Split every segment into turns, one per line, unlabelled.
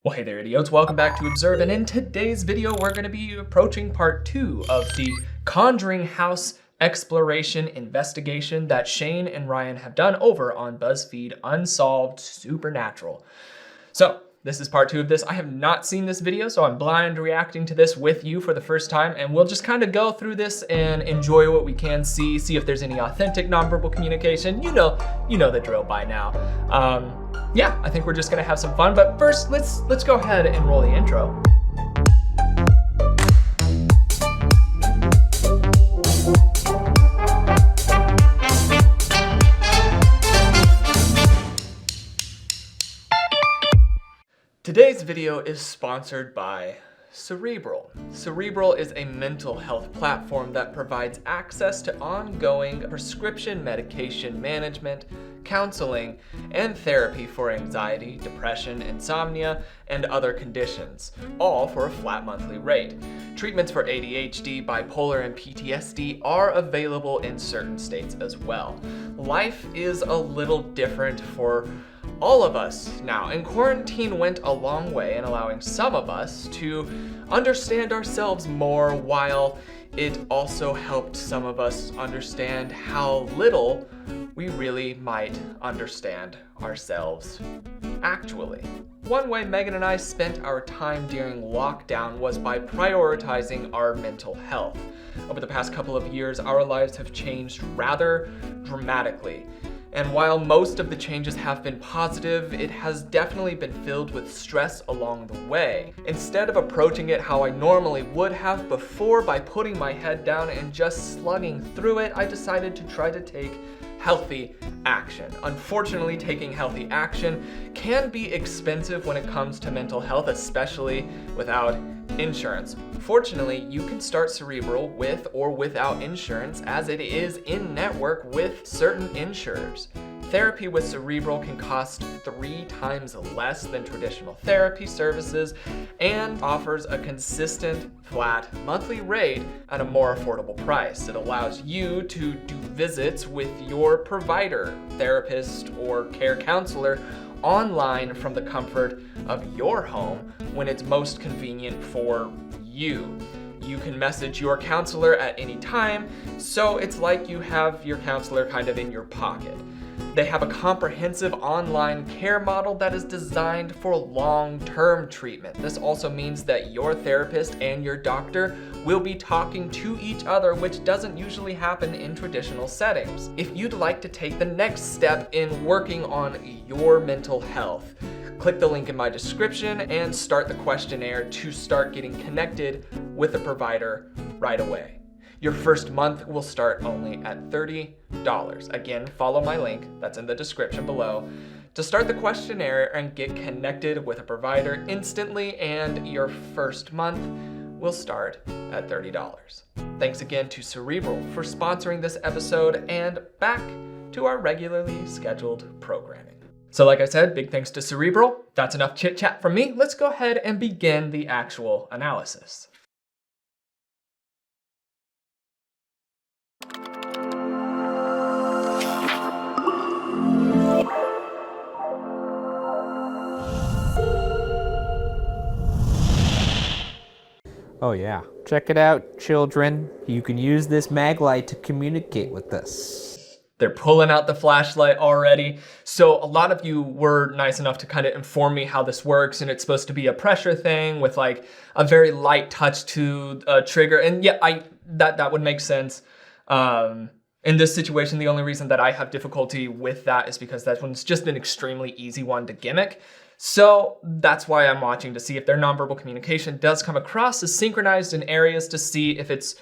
Well, hey there, idiots. Welcome back to Observe, and in today's video, we're going to be approaching part 2 of the Conjuring house exploration investigation that Shane and Ryan have done over on Buzzfeed Unsolved Supernatural. So, this is part 2 of this. I have not seen this video, so I'm blind reacting to this with you for the first time, and we'll just kind of go through this and enjoy what we can see if there's any authentic nonverbal communication. You know the drill by now. Yeah, I think we're just gonna have some fun, but first, let's go ahead and roll the intro. Today's video is sponsored by Cerebral. Cerebral is a mental health platform that provides access to ongoing prescription medication management, counseling, and therapy for anxiety, depression, insomnia, and other conditions, all for a flat monthly rate. Treatments for ADHD, bipolar, and PTSD are available in certain states as well. Life is a little different for all of us now, and quarantine went a long way in allowing some of us to understand ourselves more, while it also helped some of us understand how little we really might understand ourselves actually. One way Megan and I spent our time during lockdown was by prioritizing our mental health. Over the past couple of years, our lives have changed rather dramatically. And while most of the changes have been positive, it has definitely been filled with stress along the way. Instead of approaching it how I normally would have before, by putting my head down and just slugging through it, I decided to try to take healthy action. Unfortunately, taking healthy action can be expensive when it comes to mental health, especially without insurance. Fortunately, you can start Cerebral with or without insurance, as it is in network with certain insurers. Therapy with Cerebral can cost 3 times less than traditional therapy services and offers a consistent, flat monthly rate at a more affordable price. It allows you to do visits with your provider, therapist, or care counselor online from the comfort of your home when it's most convenient for you. You can message your counselor at any time, so it's like you have your counselor kind of in your pocket. They have a comprehensive online care model that is designed for long-term treatment. This also means that your therapist and your doctor will be talking to each other, which doesn't usually happen in traditional settings. If you'd like to take the next step in working on your mental health, click the link in my description and start the questionnaire to start getting connected with a provider right away. Your first month will start only at $30. Again, follow my link that's in the description below to start the questionnaire and get connected with a provider instantly, and your first month will start at $30. Thanks again to Cerebral for sponsoring this episode, and back to our regularly scheduled programming. So like I said, big thanks to Cerebral. That's enough chit chat from me. Let's go ahead and begin the actual analysis.
Oh yeah. Check it out, children. You can use this mag light to communicate with us.
They're pulling out the flashlight already. So a lot of you were nice enough to kind of inform me how this works, and it's supposed to be a pressure thing with like a very light touch to a trigger. And yeah, that would make sense. In this situation, the only reason that I have difficulty with that is because that one's just an extremely easy one to gimmick. So that's why I'm watching to see if their nonverbal communication does come across as synchronized in areas, to see if it's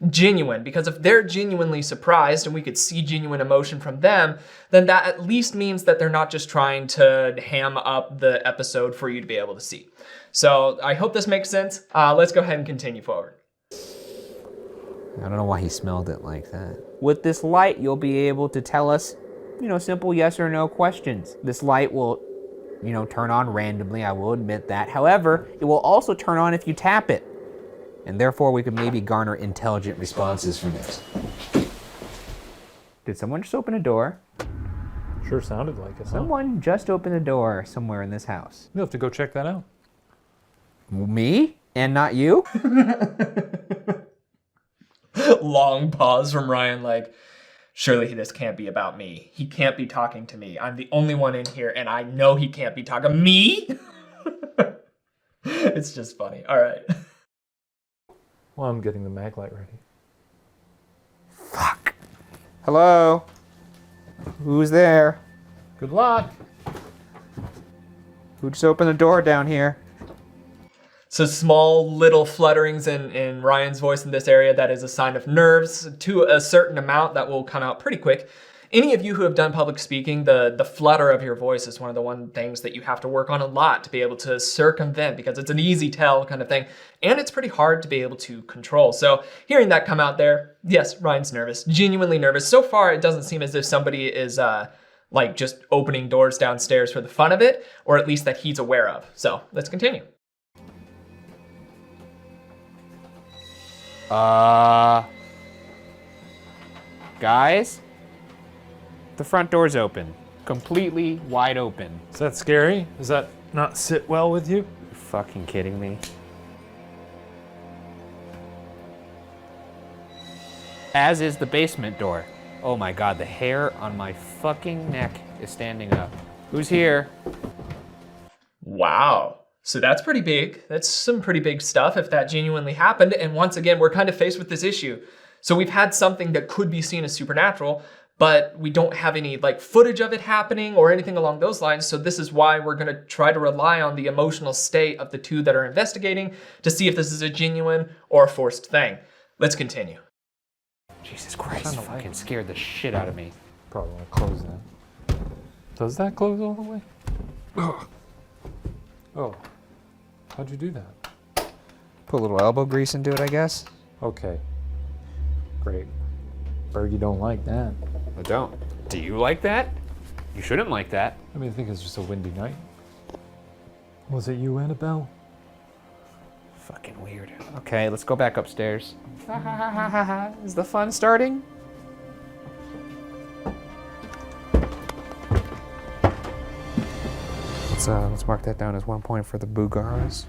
genuine. Because if they're genuinely surprised and we could see genuine emotion from them, then that at least means that they're not just trying to ham up the episode for you to be able to see. So I hope this makes sense. Let's go ahead and continue forward.
I don't know why he smelled it like that. With this light, you'll be able to tell us, simple yes or no questions. This light will turn on randomly, I will admit that. However, it will also turn on if you tap it. And therefore, we could maybe garner intelligent responses from it. Did someone just open a door?
Sure sounded like it.
Someone just opened a door somewhere in this house.
You'll have to go check that out.
Me? And not you?
Long pause from Ryan, like, surely this can't be about me. He can't be talking to me. I'm the only one in here, and I know he can't be talking to me. It's just funny. All right.
Well, I'm getting the mag light ready.
Fuck. Hello? Who's there?
Good luck.
Who just opened the door down here?
So small little flutterings in Ryan's voice in this area, that is a sign of nerves to a certain amount that will come out pretty quick. Any of you who have done public speaking, the flutter of your voice is one of the things that you have to work on a lot to be able to circumvent, because it's an easy tell kind of thing, and it's pretty hard to be able to control. So hearing that come out there, yes, Ryan's nervous, genuinely nervous. So far, it doesn't seem as if somebody is like just opening doors downstairs for the fun of it, or at least that he's aware of. So let's continue.
Guys? The front door's open. Completely wide open.
Is that scary? Does that not sit well with you?
You're fucking kidding me. As is the basement door. Oh my god, the hair on my fucking neck is standing up. Who's here?
Wow. So that's pretty big. That's some pretty big stuff if that genuinely happened. And once again, we're kind of faced with this issue. So we've had something that could be seen as supernatural, but we don't have any like footage of it happening or anything along those lines. So this is why we're going to try to rely on the emotional state of the two that are investigating to see if this is a genuine or a forced thing. Let's continue.
Jesus Christ, fucking scared the shit out of me.
Probably want to close that. Does that close all the way? Ugh. Oh, how'd you do that?
Put a little elbow grease into it, I guess.
Okay, great. Bergie don't like that.
I don't. Do you like that? You shouldn't like that.
I mean, I think it's just a windy night. Was it you, Annabelle?
Fucking weird. Okay, let's go back upstairs. Is the fun starting? Let's mark that down as 1 point for the Bugaras.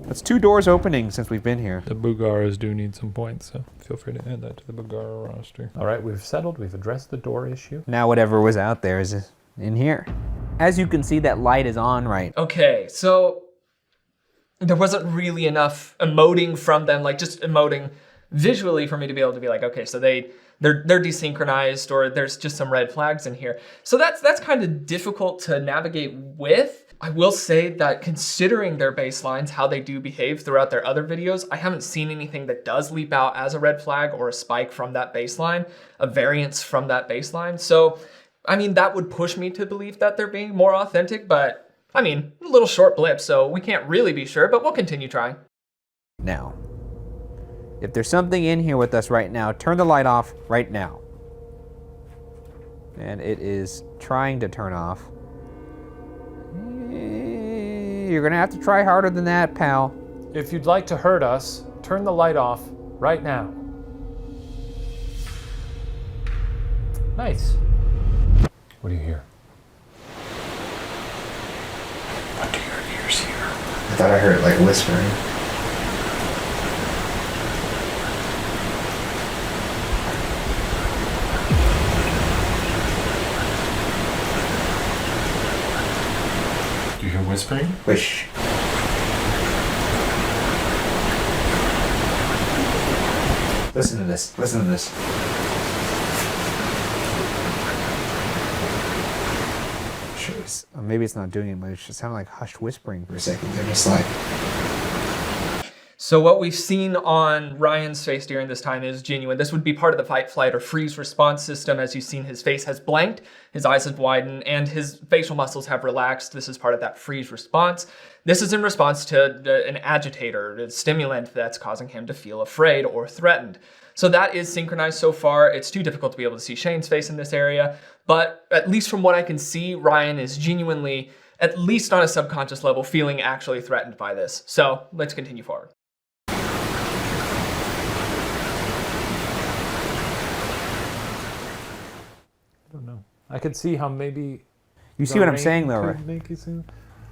That's 2 doors opening since we've been here.
The Bugaras do need some points, so feel free to add that to the Bugara roster. All right, we've settled. We've addressed the door issue.
Now whatever was out there is in here. As you can see, that light is on right.
Okay, so there wasn't really enough emoting from them, like just emoting visually for me to be able to be like, okay, so they're desynchronized, or there's just some red flags in here. So that's kind of difficult to navigate with. I will say that considering their baselines, how they do behave throughout their other videos, I haven't seen anything that does leap out as a red flag or a spike from that baseline, a variance from that baseline. So, I mean, that would push me to believe that they're being more authentic, but I mean, a little short blip, so we can't really be sure, but we'll continue trying.
Now, if there's something in here with us right now, turn the light off right now. And it is trying to turn off. You're gonna have to try harder than that, pal.
If you'd like to hurt us, turn the light off right now. Nice. What do you hear?
What do your ears hear? I thought I heard like whispering.
Do you hear whispering?
Which? Listen to this. Listen to this.
Maybe it's not doing it, but it just sounded like hushed whispering.
For a second, they're just like.
So what we've seen on Ryan's face during this time is genuine. This would be part of the fight, flight, or freeze response system. As you've seen, his face has blanked, his eyes have widened, and his facial muscles have relaxed. This is part of that freeze response. This is in response to an agitator, a stimulant that's causing him to feel afraid or threatened. So that is synchronized so far. It's too difficult to be able to see Shane's face in this area, but at least from what I can see, Ryan is genuinely, at least on a subconscious level, feeling actually threatened by this. So let's continue forward.
I don't know. I could see how maybe.
You see what I'm saying, though, right?
Make you soon.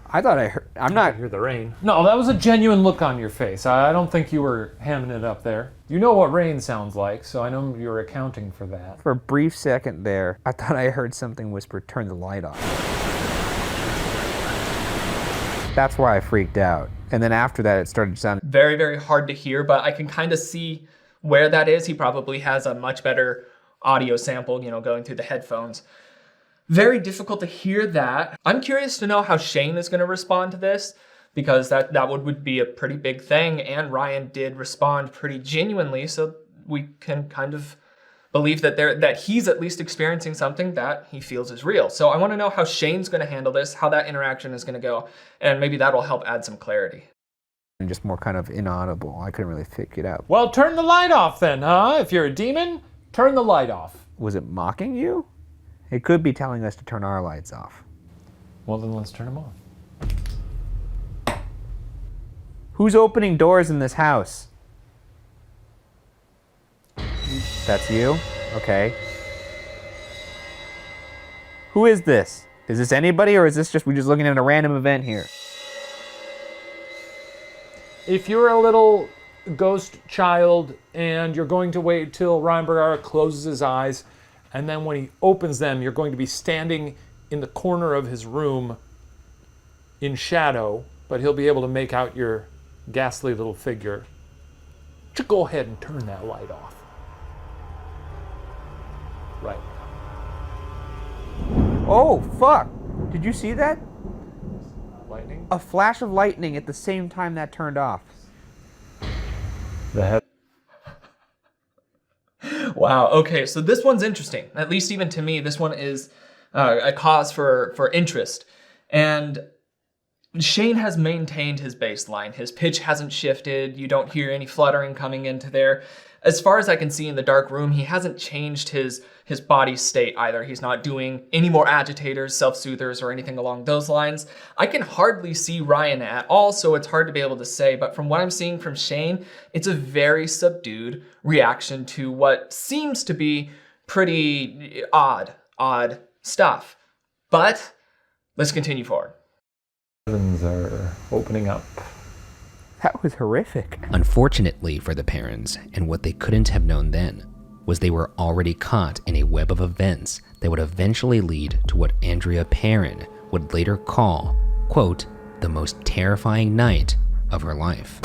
I thought I heard. I'm not.
I hear the rain. No, that was a genuine look on your face. I don't think you were hamming it up there. You know what rain sounds like, so I know you're accounting for that.
For a brief second there, I thought I heard something whisper, "Turn the light off." That's why I freaked out. And then after that, it started sounding
Very, very hard to hear, but I can kind of see where that is. He probably has a much better audio sample, going through the headphones. Very difficult to hear that. I'm curious to know how Shane is going to respond to this, because that would be a pretty big thing, and Ryan did respond pretty genuinely, so we can kind of believe that he's at least experiencing something that he feels is real. So I want to know how Shane's going to handle this, how that interaction is going to go, and maybe that'll help add some clarity.
just more kind of inaudible. I couldn't really pick it out.
Well, turn the light off then, huh? If you're a demon, turn the light off.
Was it mocking you? It could be telling us to turn our lights off.
Well, then let's turn them on.
Who's opening doors in this house? That's you? Okay. Who is this? Is this anybody, or is this just, we're just looking at a random event here?
If you're a little ghost child and you're going to wait till Ryan Bergara closes his eyes, and then when he opens them, you're going to be standing in the corner of his room in shadow, but he'll be able to make out your ghastly little figure. Just go ahead and turn that light off. Right.
Oh, fuck! Did you see that?
Lightning?
A flash of lightning at the same time that turned off.
The head.
Wow, okay, so this one's interesting. At least even to me, this one is a cause for interest. And Shane has maintained his baseline. His pitch hasn't shifted. You don't hear any fluttering coming into there. As far as I can see in the dark room, he hasn't changed his body state either. He's not doing any more agitators, self-soothers, or anything along those lines. I can hardly see Ryan at all, so it's hard to be able to say, but from what I'm seeing from Shane, it's a very subdued reaction to what seems to be pretty odd stuff. But let's continue forward.
Heavens are opening up.
That was horrific.
Unfortunately for the Perrons, and what they couldn't have known then, was they were already caught in a web of events that would eventually lead to what Andrea Perron would later call, quote, the most terrifying night of her life.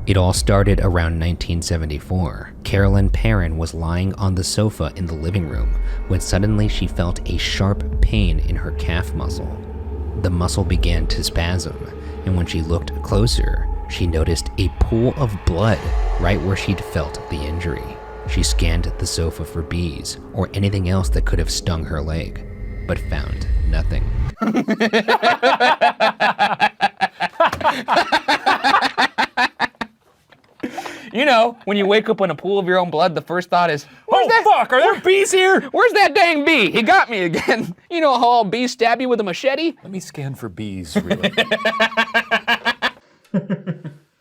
It all started around 1974. Carolyn Perron was lying on the sofa in the living room when suddenly she felt a sharp pain in her calf muscle. The muscle began to spasm, and when she looked closer, she noticed a pool of blood right where she'd felt the injury. She scanned the sofa for bees or anything else that could have stung her leg, but found nothing.
You know, when you wake up in a pool of your own blood, the first thought is,
Fuck, are there bees here?
where's that dang bee? He got me again. You know how all bees stab you with a machete?
Let me scan for bees, really.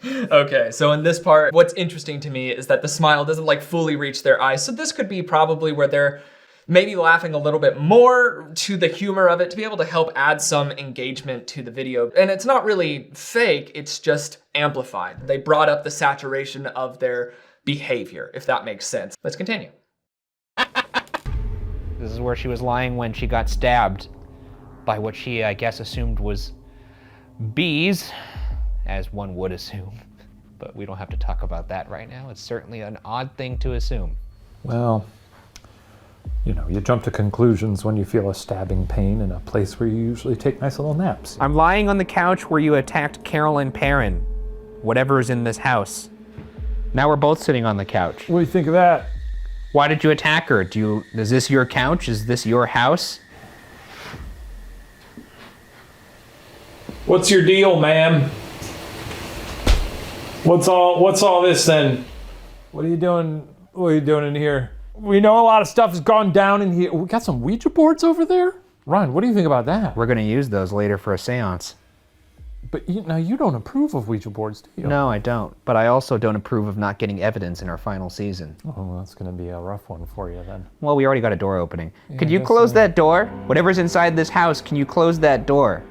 Okay, so in this part, what's interesting to me is that the smile doesn't like fully reach their eyes. So this could be probably where they're maybe laughing a little bit more to the humor of it to be able to help add some engagement to the video. And it's not really fake, it's just amplified. They brought up the saturation of their behavior, if that makes sense. Let's continue.
This is where she was lying when she got stabbed by what she, I guess, assumed was bees, as one would assume. But we don't have to talk about that right now. It's certainly an odd thing to assume.
Well, you know, you jump to conclusions when you feel a stabbing pain in a place where you usually take nice little naps.
I'm lying on the couch where you attacked Carolyn Perron, whatever is in this house. Now we're both sitting on the couch.
What do you think of that?
Why did you attack her? Is this your couch? Is this your house?
What's your deal, ma'am? What's all this then? What are you doing? What are you doing in here? We know a lot of stuff has gone down in here. We got some Ouija boards over there? Ryan, what do you think about that?
We're gonna use those later for a seance.
But now you don't approve of Ouija boards, do you?
No, I don't. But I also don't approve of not getting evidence in our final season.
Oh, well, that's gonna be a rough one for you then.
Well, we already got a door opening.
Yeah,
Could
I
you
guess
close
so.
that door? Whatever's inside this house, can you close that door?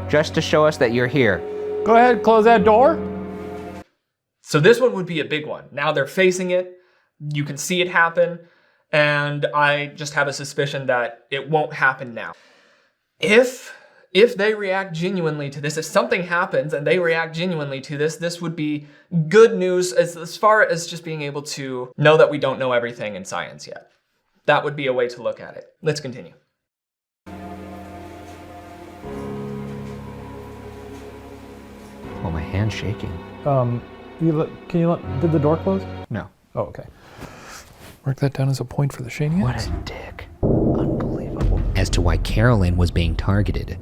just to show us that you're here.
Go ahead, close that door.
So this one would be a big one. Now they're facing it. You can see it happen. And I just have a suspicion that it won't happen now. If they react genuinely to this, if something happens and they react genuinely to this, this would be good news as far as just being able to know that we don't know everything in science yet. That would be a way to look at it. Let's continue.
Oh, my hand's shaking.
Did the door close?
No.
Oh, okay. Mark that down as a point for the shading.
What a dick. Unbelievable.
As to why Carolyn was being targeted,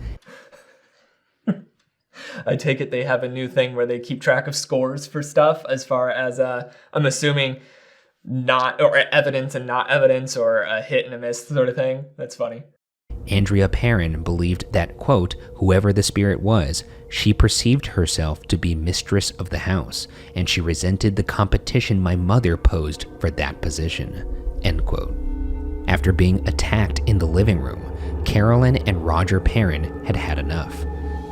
I take it they have a new thing where they keep track of scores for stuff as far as, I'm assuming, not, or evidence and not evidence, or a hit and a miss sort of thing. That's funny.
Andrea Perron believed that, quote, whoever the spirit was, she perceived herself to be mistress of the house, and she resented the competition my mother posed for that position, end quote. After being attacked in the living room, Carolyn and Roger Perron had had enough.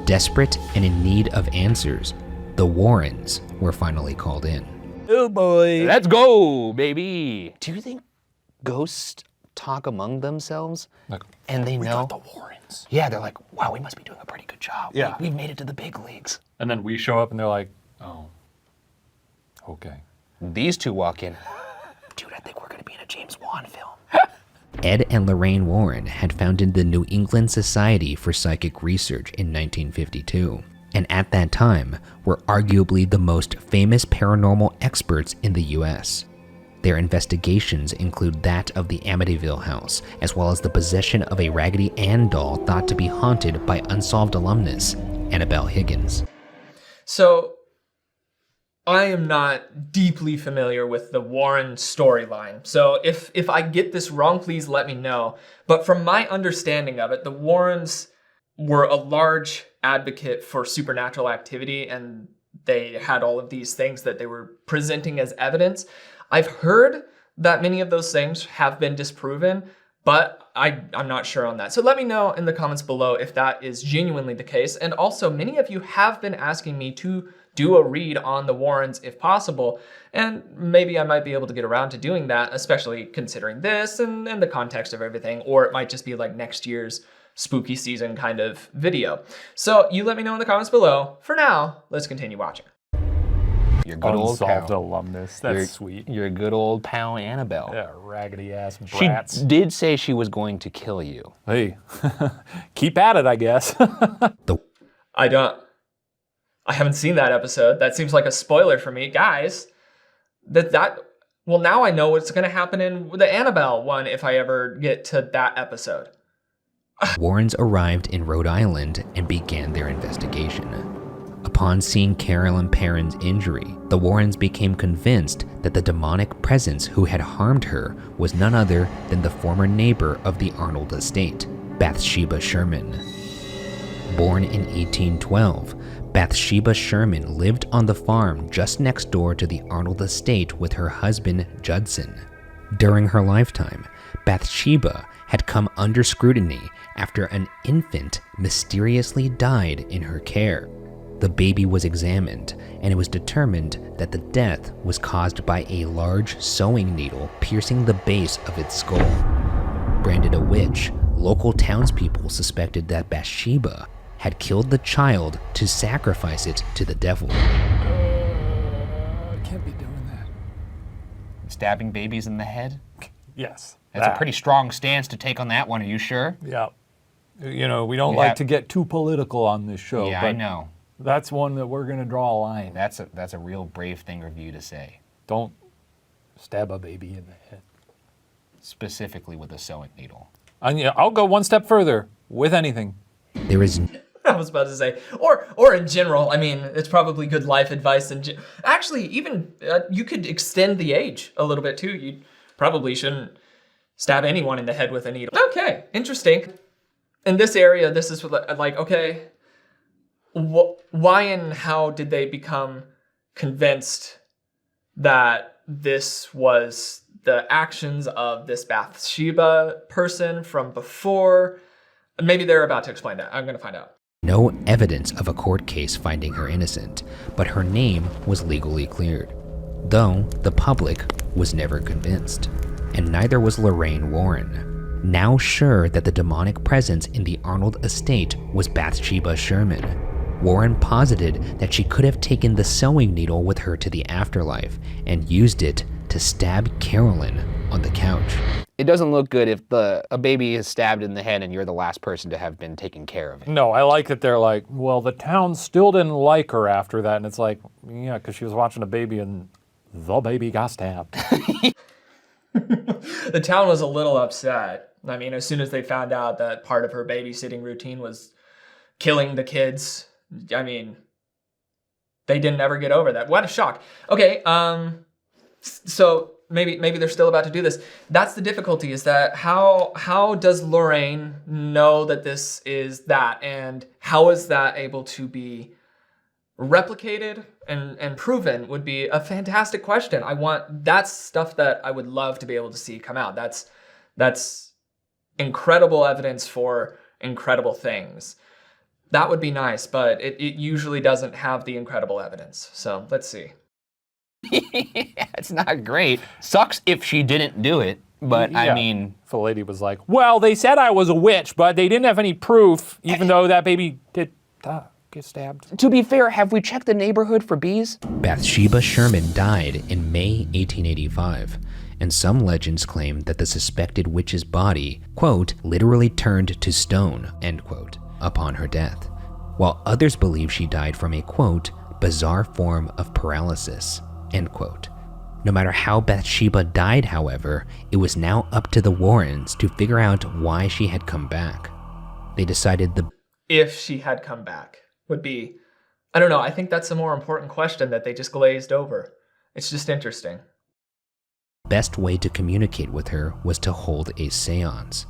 Desperate and in need of answers, the Warrens were finally called in.
Oh boy.
Let's go, baby. Do you think ghosts talk among themselves? And they know?
The Warrens.
Yeah, they're like, wow, we must be doing a pretty good job.
Yeah.
We've made it to the big leagues.
And then we show up and they're like, oh, okay.
These two walk in.
Dude, I think we're going to be in a James Wan film. Ed and Lorraine Warren had founded the New England Society for Psychic Research in 1952, and at that time were arguably the most famous paranormal experts in the U.S. Their investigations include that of the Amityville house, as well as the possession of a Raggedy Ann doll thought to be haunted by Unsolved alumnus Annabelle Higgins.
So, I am not deeply familiar with the Warren storyline. So if I get this wrong, please let me know. But from my understanding of it, the Warrens were a large advocate for supernatural activity, and they had all of these things that they were presenting as evidence. I've heard that many of those things have been disproven, but I'm not sure on that. So let me know in the comments below if that is genuinely the case. And also, many of you have been asking me to do a read on the Warrens if possible, and maybe I might be able to get around to doing that, especially considering this and the context of everything, or it might just be like next year's spooky season kind of video. So you let me know in the comments below. For now, let's continue watching.
Your good old
Unsolved
pal.
alumnus. That's sweet.
Your good old pal Annabelle.
Yeah, raggedy ass
She
brats.
did say she was going to kill you.
Hey, keep at it, I guess.
I haven't seen that episode. That seems like a spoiler for me. Guys, well, now I know what's going to happen in the Annabelle one if I ever get to that episode.
Warrens arrived in Rhode Island and began their investigation. Upon seeing Carolyn Perron's injury, the Warrens became convinced that the demonic presence who had harmed her was none other than the former neighbor of the Arnold estate, Bathsheba Sherman. Born in 1812, Bathsheba Sherman lived on the farm just next door to the Arnold estate with her husband, Judson. During her lifetime, Bathsheba had come under scrutiny after an infant mysteriously died in her care. The baby was examined, and it was determined that the death was caused by a large sewing needle piercing the base of its skull. Branded a witch, local townspeople suspected that Bathsheba had killed the child to sacrifice it to the devil.
I can't be doing that.
Stabbing babies in the head?
Yes.
That's a pretty strong stance to take on that one, are you sure?
Yeah. You know, we don't like to get too political on this show.
Yeah,
but
I know.
That's one that we're going to draw a line.
That's a real brave thing of you to say.
Don't stab a baby in the head.
Specifically with a sewing needle.
I'll go one step further, with anything.
There is
I was about to say, or in general, I mean, it's probably good life advice. And actually, even you could extend the age a little bit too. You probably shouldn't stab anyone in the head with a needle. Okay, interesting. In this area, this is like, okay, why and how did they become convinced that this was the actions of this Bathsheba person from before? Maybe they're about to explain that. I'm going to find out.
No evidence of a court case finding her innocent, but her name was legally cleared, though the public was never convinced, and neither was Lorraine Warren. Now sure that the demonic presence in the Arnold estate was Bathsheba Sherman, Warren posited that she could have taken the sewing needle with her to the afterlife and used it to stab Carolyn on the couch.
It doesn't look good if a baby is stabbed in the head and you're the last person to have been taken care of it.
No, I like that they're like, well, the town still didn't like her after that. And it's like, yeah, because she was watching a baby and the baby got stabbed.
The town was a little upset. I mean, as soon as they found out that part of her babysitting routine was killing the kids, I mean, they didn't ever get over that. What a shock. Okay, so maybe they're still about to do this. That's the difficulty, is that how does Lorraine know that this is that, and how is that able to be replicated and proven would be a fantastic question. That's stuff that I would love to be able to see come out. That's incredible evidence for incredible things. That would be nice, but it usually doesn't have the incredible evidence. So let's see.
It's not great. Sucks if she didn't do it, but
Yeah.
I mean...
The lady was like, well, they said I was a witch, but they didn't have any proof, even though that baby did get stabbed.
To be fair, have we checked the neighborhood for bees?
Bathsheba Sherman died in May 1885, and some legends claim that the suspected witch's body, quote, literally turned to stone, end quote, upon her death, while others believe she died from a, quote, bizarre form of paralysis, end quote. No matter how Bathsheba died, however, it was now up to the Warrens to figure out why she had come back. They decided the
If she had come back would be, I don't know, I think that's a more important question that they just glazed over. It's just interesting.
best way to communicate with her was to hold a seance.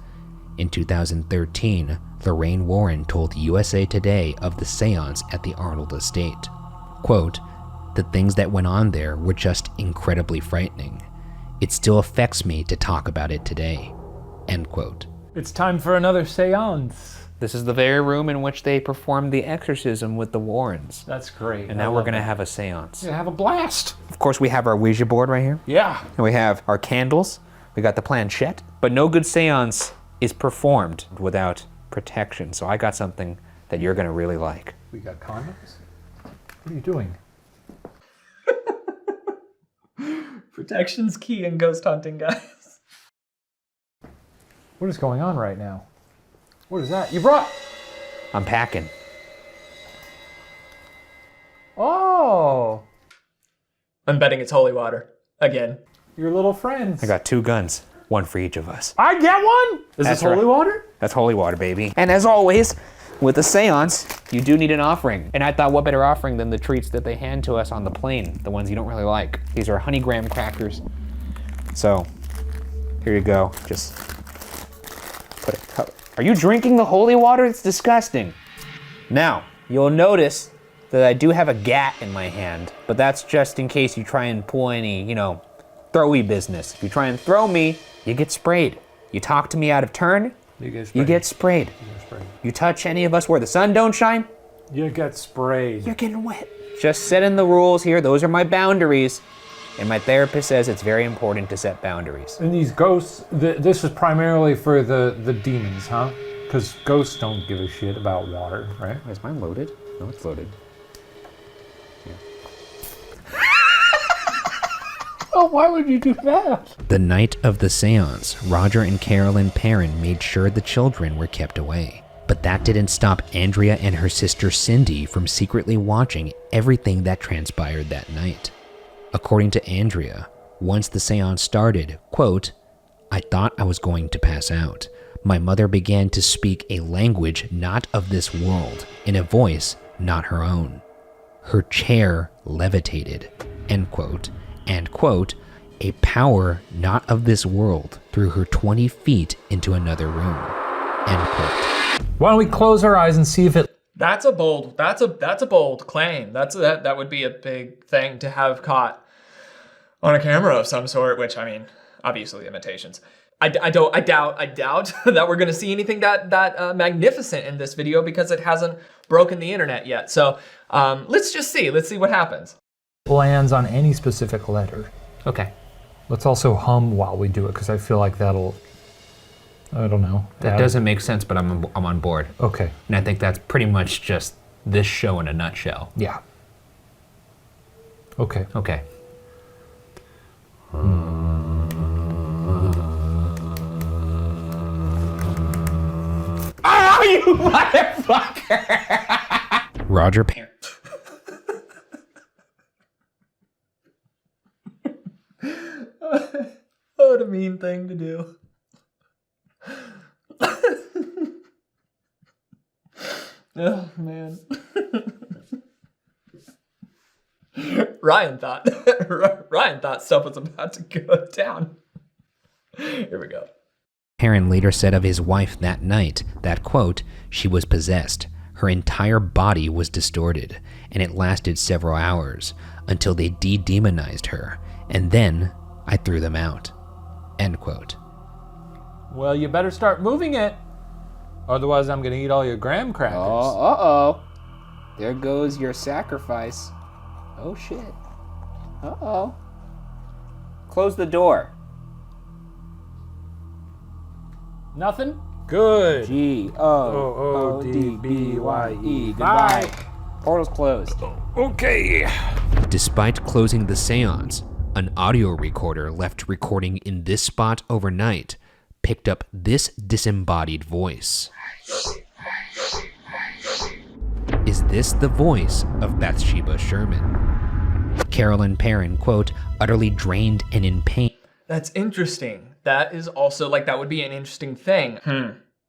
In 2013, Lorraine Warren told USA Today of the seance at the Arnold estate. Quote, "The things that went on there were just incredibly frightening. It still affects me to talk about it today." End quote.
It's time for another seance.
This is the very room in which they performed the exorcism with the Warrens.
That's great.
And now we're gonna have a seance.
Yeah, have a blast.
Of course, we have our Ouija board right here.
Yeah.
And we have our candles. We got the planchette. But no good seance is performed without protection. So I got something that you're gonna really like.
We got condoms? What are you doing?
Protection's key in ghost hunting, guys.
What is going on right now? What is that? You brought...
I'm packing.
Oh!
I'm betting it's holy water. Again.
Your little friends.
I got 2 guns, 1 for each of us.
I get one? Is
That's
this holy
right.
water?
That's holy water, baby. And as always, with a seance, you do need an offering. And I thought, what better offering than the treats that they hand to us on the plane, the ones you don't really like. These are honey graham crackers. So, here you go. Just put it. Are you drinking the holy water? It's disgusting. Now, you'll notice that I do have a gat in my hand, but that's just in case you try and pull any, throwy business. If you try and throw me, you get sprayed. You talk to me out of turn, you get sprayed. You touch any of us where the sun don't shine,
You get sprayed.
you're getting wet. Just setting the rules here. Those are my boundaries. And my therapist says it's very important to set boundaries.
And these ghosts, this is primarily for the demons, huh? Because ghosts don't give a shit about water, right?
Is mine loaded? No, it's loaded.
Oh, why would you do that?
The night of the seance, Roger and Carolyn Perron made sure the children were kept away. But that didn't stop Andrea and her sister Cindy from secretly watching everything that transpired that night. According to Andrea, once the seance started, quote, "I thought I was going to pass out. My mother began to speak a language not of this world, in a voice not her own. Her chair levitated," end quote, and quote, "a power not of this world threw her 20 feet into another room," end quote.
Why don't we close our eyes and see if it...
That's a bold claim. That would be a big thing to have caught on a camera of some sort, which, I mean, obviously imitations. I doubt that we're gonna see anything that magnificent in this video because it hasn't broken the internet yet. So let's see what happens.
Lands on any specific letter.
Okay.
Let's also hum while we do it, because I feel like that'll, I don't know.
That doesn't make sense, but I'm on board.
Okay.
And I think that's pretty much just this show in a nutshell.
Yeah. Okay.
Okay. Oh, you motherfucker!
Roger Perron.
What a mean thing to do. Oh, man. Ryan thought stuff was about to go down. Here we go.
Perron later said of his wife that night that, quote, she was possessed. Her entire body was distorted, and it lasted several hours until they de-demonized her, and then I threw them out, end quote.
Well, you better start moving it. Otherwise, I'm going to eat all your graham crackers.
Uh-oh. There goes your sacrifice. Oh, shit. Uh-oh. Close the door.
Nothing? Good.
G-O-O-D-B-Y-E. Goodbye. Portal's closed.
Okay.
Despite closing the seance, an audio recorder left recording in this spot overnight picked up this disembodied voice. Is this the voice of Bathsheba Sherman? Carolyn Perron, quote, utterly drained and in pain.
That's interesting. That is also, like, that would be an interesting thing.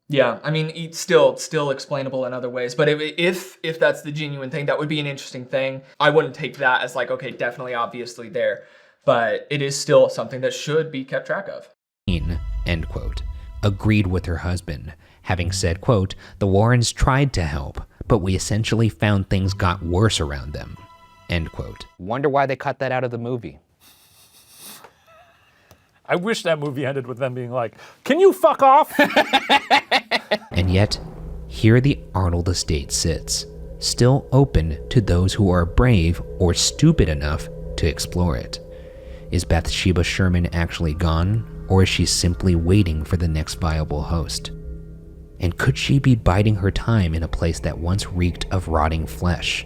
Yeah, I mean, it's still explainable in other ways, but if that's the genuine thing, that would be an interesting thing. I wouldn't take that as like, okay, definitely, obviously there, but it is still something that should be kept track of.
End quote. Agreed with her husband, having said, quote, the Warrens tried to help, but we essentially found things got worse around them, end quote.
Wonder why they cut that out of the movie.
I wish that movie ended with them being like, can you fuck off?
And yet, here the Arnold estate sits, still open to those who are brave or stupid enough to explore it. Is Bathsheba Sherman actually gone, or is she simply waiting for the next viable host? And could she be biding her time in a place that once reeked of rotting flesh?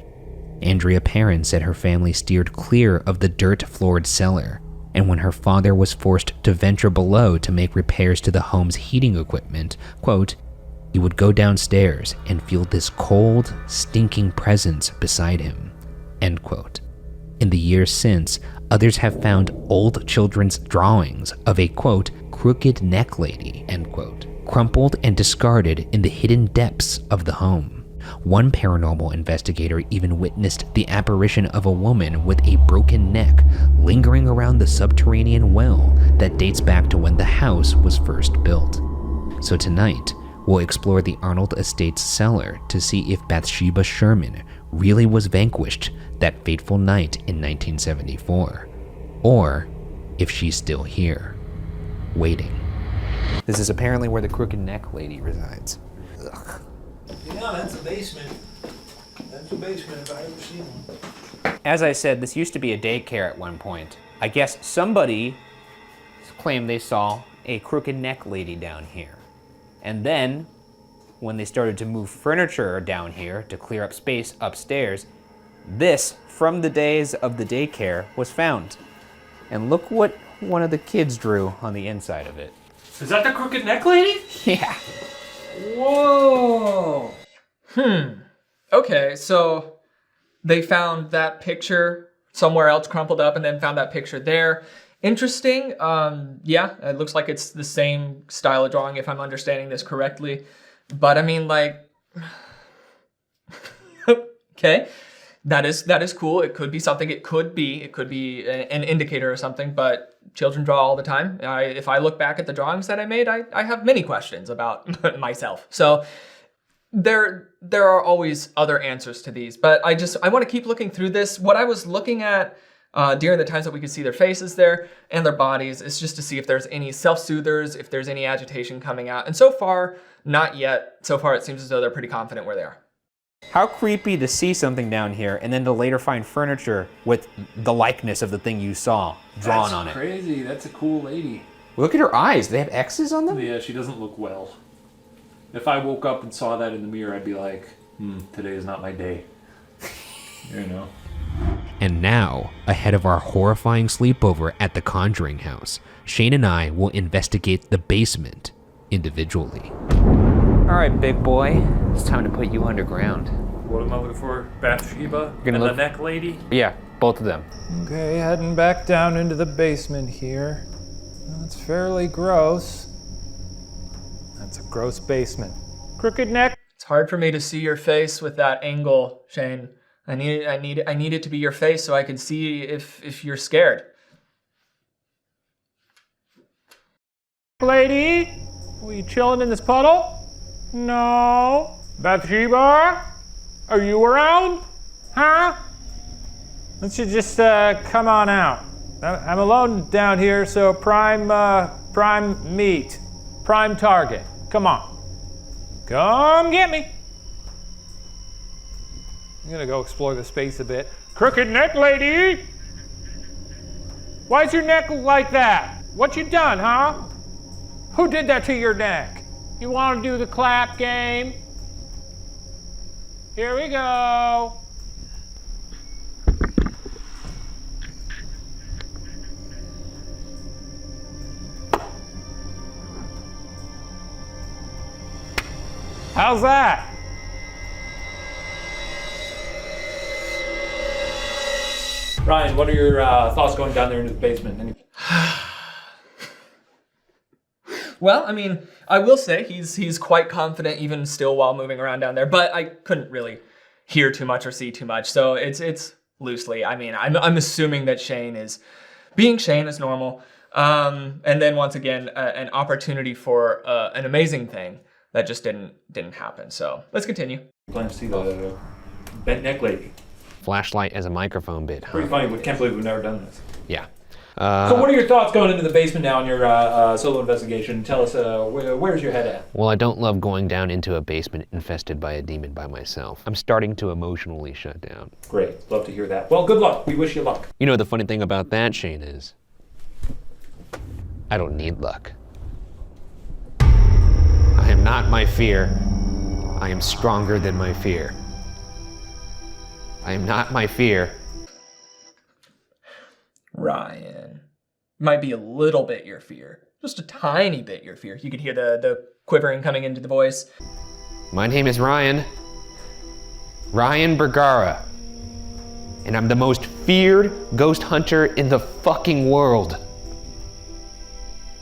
Andrea Perron said her family steered clear of the dirt-floored cellar, and when her father was forced to venture below to make repairs to the home's heating equipment, quote, he would go downstairs and feel this cold, stinking presence beside him, end quote. In the years since, others have found old children's drawings of a, quote, crooked neck lady, end quote, crumpled and discarded in the hidden depths of the home. One paranormal investigator even witnessed the apparition of a woman with a broken neck lingering around the subterranean well that dates back to when the house was first built. So tonight, we'll explore the Arnold Estate's cellar to see if Bathsheba Sherman really was vanquished that fateful night in 1974, or if she's still here, waiting.
This is apparently where the crooked neck lady resides. Ugh.
Yeah, that's a basement. That's a basement if I ever seen one.
As I said, this used to be a daycare at one point. I guess somebody claimed they saw a crooked neck lady down here. And then, when they started to move furniture down here to clear up space upstairs, this, from the days of the daycare, was found. And look what one of the kids drew on the inside of it.
Is that the crooked neck lady?
Yeah.
Whoa. Okay, so they found that picture somewhere else crumpled up and then found that picture there. Interesting. Yeah, it looks like it's the same style of drawing if I'm understanding this correctly. But I mean, like, okay, that is cool. It could be something. It could be an indicator or something, but children draw all the time. If I look back at the drawings that I made, I have many questions about myself. So there are always other answers to these, but I want to keep looking through this. What I was looking at during the times that we could see their faces there and their bodies. It's just to see if there's any self-soothers, if there's any agitation coming out. And so far, not yet. So far, it seems as though they're pretty confident where they are.
How creepy to see something down here and then to later find furniture with the likeness of the thing you saw drawn on it.
That's crazy. That's a cool lady.
Look at her eyes. They have X's on them?
Yeah, she doesn't look well. If I woke up and saw that in the mirror, I'd be like, today is not my day. You know.
And now, ahead of our horrifying sleepover at the Conjuring house, Shane and I will investigate the basement individually.
All right, big boy. It's time to put you underground.
What am I looking for? Bathsheba and the neck lady?
Yeah, both of them.
Okay, heading back down into the basement here. That's fairly gross. That's a gross basement. Crooked neck.
It's hard for me to see your face with that angle, Shane. I need it to be your face so I can see if you're scared.
Lady, are you chilling in this puddle? No. Bathsheba, are you around? Huh? Why don't you just come on out? I'm alone down here, so prime meat, prime target. Come on. Come get me. I'm gonna go explore the space a bit. Crooked neck lady! Why's your neck like that? What you done, huh? Who did that to your neck? You wanna do the clap game? Here we go. How's that? Ryan, what are your thoughts going down there into the basement?
Well, I mean, I will say he's quite confident even still while moving around down there, but I couldn't really hear too much or see too much, so it's loosely. I mean, I'm assuming that Shane is being Shane as normal, and then once again an opportunity for an amazing thing that just didn't happen. So let's continue.
Plan to see the bent neck lady.
Flashlight as a microphone bit, huh?
Pretty funny. We can't believe we've never done this.
Yeah.
So what are your thoughts going into the basement now in your solo investigation? Tell us, where's your head at?
Well, I don't love going down into a basement infested by a demon by myself. I'm starting to emotionally shut down.
Great. Love to hear that. Well, good luck. We wish you luck.
You know, the funny thing about that, Shane, is I don't need luck. I am not my fear. I am stronger than my fear. I am not my fear.
Ryan, might be a little bit your fear, just a tiny bit your fear. You could hear the quivering coming into the voice.
My name is Ryan Bergara, and I'm the most feared ghost hunter in the fucking world.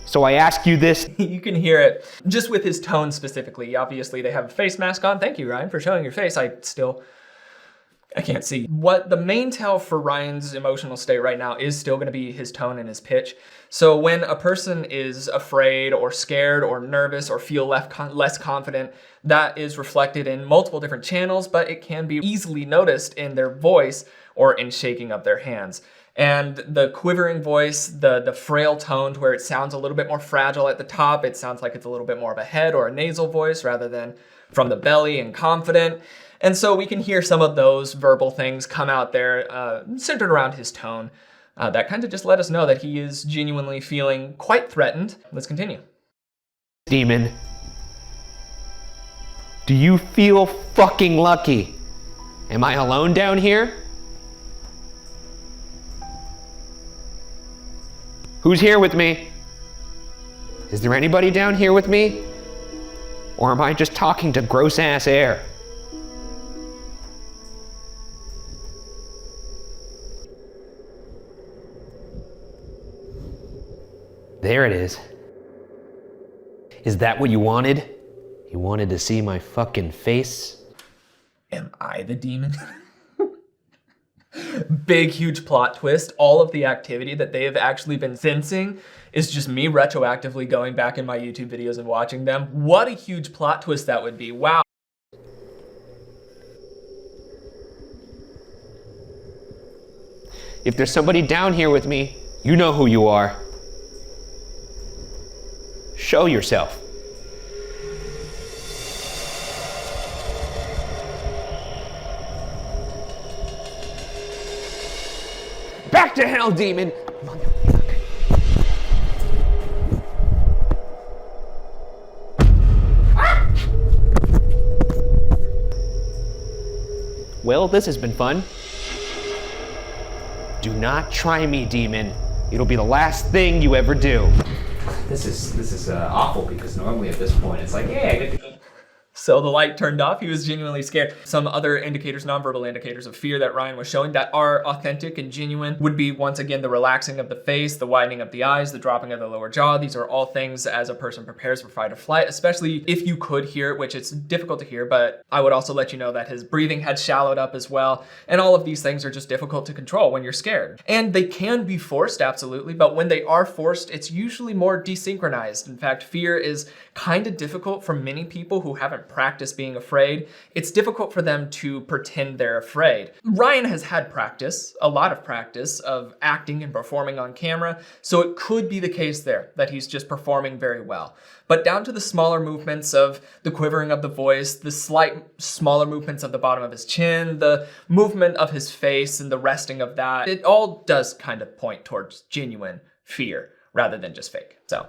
So I ask you this.
You can hear it just with his tone specifically. Obviously, they have a face mask on. Thank you, Ryan, for showing your face. I can't see. What the main tell for Ryan's emotional state right now is still gonna be his tone and his pitch. So when a person is afraid or scared or nervous or feel less confident, that is reflected in multiple different channels, but it can be easily noticed in their voice or in shaking of their hands. And the quivering voice, the frail tone to where it sounds a little bit more fragile at the top, it sounds like it's a little bit more of a head or a nasal voice rather than from the belly and confident. And so we can hear some of those verbal things come out there centered around his tone. That kind of just let us know that he is genuinely feeling quite threatened. Let's continue.
Demon, do you feel fucking lucky? Am I alone down here? Who's here with me? Is there anybody down here with me? Or am I just talking to gross ass air? There it is. Is that what you wanted? You wanted to see my fucking face?
Am I the demon? Big, huge plot twist. All of the activity that they have actually been sensing is just me retroactively going back in my YouTube videos and watching them. What a huge plot twist that would be. Wow.
If there's somebody down here with me, you know who you are. Show yourself. Back to hell, demon! Well, this has been fun. Do not try me, demon. It'll be the last thing you ever do. This is awful because normally at this point it's like, yeah, I get to go.
So the light turned off, he was genuinely scared. Some other indicators, nonverbal indicators of fear that Ryan was showing that are authentic and genuine would be, once again, the relaxing of the face, the widening of the eyes, the dropping of the lower jaw. These are all things as a person prepares for fight or flight, especially if you could hear it, which it's difficult to hear, but I would also let you know that his breathing had shallowed up as well. And all of these things are just difficult to control when you're scared. And they can be forced, absolutely, but when they are forced, it's usually more desynchronized. In fact, fear is kind of difficult for many people who haven't practice being afraid. It's difficult for them to pretend they're afraid. Ryan has had practice, a lot of practice, of acting and performing on camera, so it could be the case there that he's just performing very well. But down to the smaller movements of the quivering of the voice, the slight smaller movements of the bottom of his chin, the movement of his face and the resting of that, it all does kind of point towards genuine fear rather than just fake. So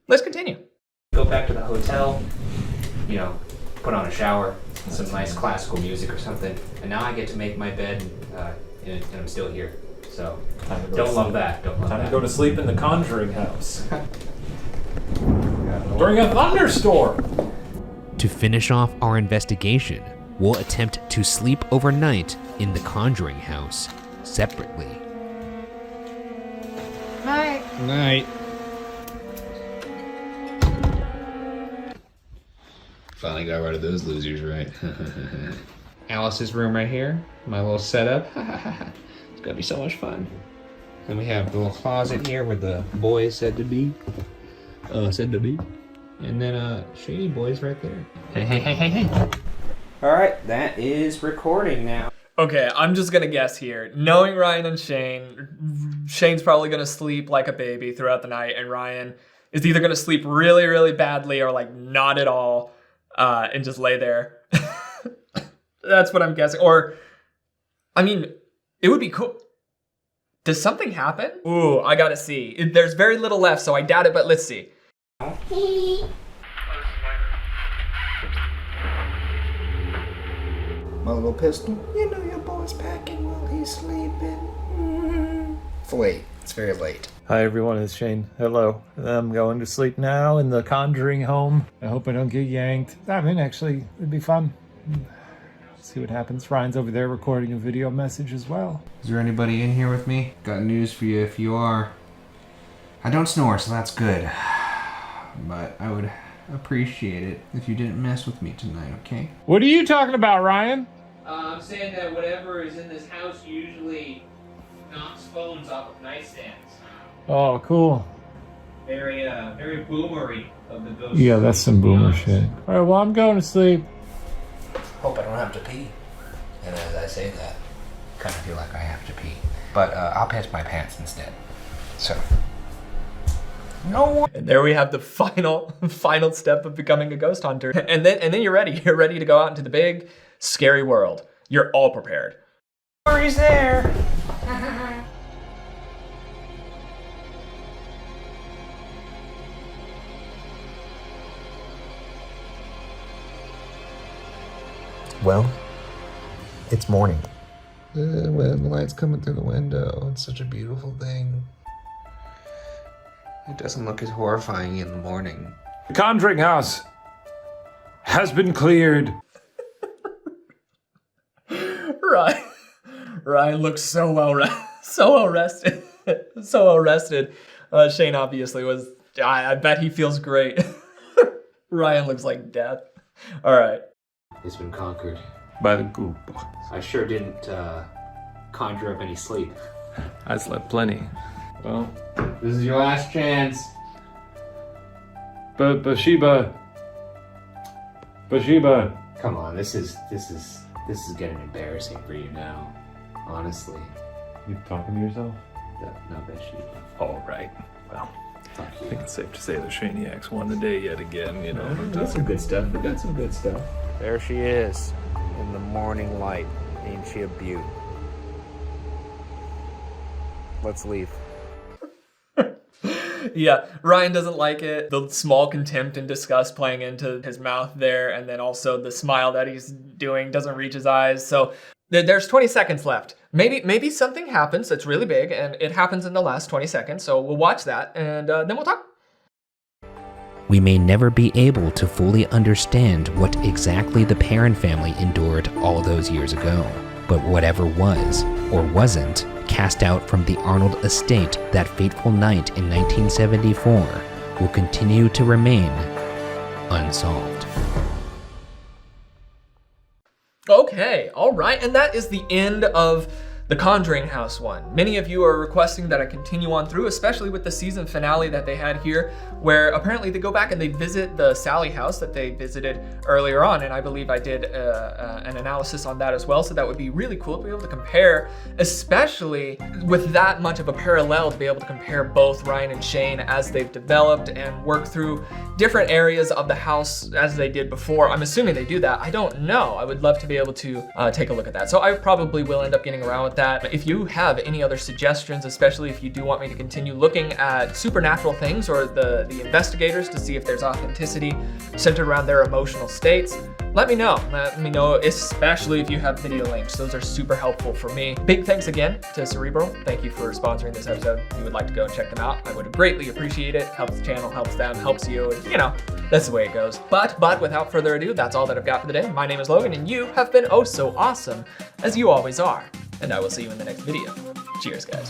let's continue.
Go back to the hotel, you know, put on a shower, some nice classical music or something, and now I get to make my bed, and I'm still here. So don't love that. Don't love that.
Time to go to sleep in the Conjuring house. During a thunderstorm.
To finish off our investigation, we'll attempt to sleep overnight in the Conjuring house separately.
Night.
Night.
Finally got rid of those losers, right?
Alice's room right here, my little setup. It's gonna be so much fun. And we have the little closet here where the boy is said to be. And then Shady Boy's right there. Hey. Alright, that is recording now.
Okay, I'm just gonna guess here. Knowing Ryan and Shane, Shane's probably gonna sleep like a baby throughout the night, and Ryan is either gonna sleep really, really badly or like not at all, and just lay there. That's what I'm guessing. Or, I mean, it would be cool. Does something happen? Ooh, I gotta see. There's very little left, so I doubt it, but let's see.
My little pistol. You know your boy's packing while he's sleeping. It's late. It's very late.
Hi everyone, it's Shane. Hello. I'm going to sleep now in the Conjuring home. I hope I don't get yanked. I mean, actually, it'd be fun. See what happens. Ryan's over there recording a video message as well.
Is there anybody in here with me? Got news for you if you are. I don't snore, so that's good. But I would appreciate it if you didn't mess with me tonight, okay?
What are you talking about, Ryan?
I'm saying that whatever is in this house usually knocks phones off of nightstands.
Oh, cool.
Very boomery of the ghost.
Yeah, that's some boomer shit. Alright, well, I'm going to sleep.
Hope I don't have to pee. And as I say that, kind of feel like I have to pee. But I'll piss my pants instead. So.
No. And there we have the final step of becoming a ghost hunter. And then you're ready. You're ready to go out into the big, scary world. You're all prepared.
He's there.
Well, it's morning. When the light's coming through the window, it's such a beautiful thing.
It doesn't look as horrifying in the morning.
The Conjuring house has been cleared.
Ryan looks so well rested. So well rested. Shane obviously was. I bet he feels great. Ryan looks like death. All right.
It's been conquered.
By the goop.
I sure didn't conjure up any sleep.
I slept plenty. Well,
This is your last chance.
Bathsheba.
Come on, this is getting embarrassing for you now. Honestly,
You talking to yourself?
No, Bathsheba.
Oh, right. Well, I think it's safe to say the Shaniacs won the day yet again, you know.
Got some good stuff. We got some good stuff.
There she is, in the morning light. Ain't she a beaut? Let's leave.
Yeah, Ryan doesn't like it. The small contempt and disgust playing into his mouth there, and then also the smile that he's doing doesn't reach his eyes. So there's 20 seconds left. Maybe something happens that's really big, and it happens in the last 20 seconds. So we'll watch that, and then we'll talk.
We may never be able to fully understand what exactly the Perron family endured all those years ago, but whatever was, or wasn't, cast out from the Arnold estate that fateful night in 1974 will continue to remain unsolved.
Okay, all right, and that is the end of the Conjuring House one. Many of you are requesting that I continue on through, especially with the season finale that they had here, where apparently they go back and they visit the Sally house that they visited earlier on, and I believe I did an analysis on that as well, so that would be really cool to be able to compare, especially with that much of a parallel, to be able to compare both Ryan and Shane as they've developed and work through different areas of the house as they did before. I'm assuming they do that. I don't know. I would love to be able to take a look at that. So I probably will end up getting around with that. If you have any other suggestions, especially if you do want me to continue looking at supernatural things or the investigators to see if there's authenticity centered around their emotional states, let me know. Let me know, especially if you have video links. Those are super helpful for me. Big thanks again to Cerebral. Thank you for sponsoring this episode. If you would like to go and check them out, I would greatly appreciate it. Helps the channel, helps them, helps you, and you know, that's the way it goes. But without further ado, that's all that I've got for the day. My name is Logan, and you have been oh so awesome, as you always are. And I will see you in the next video. Cheers, guys.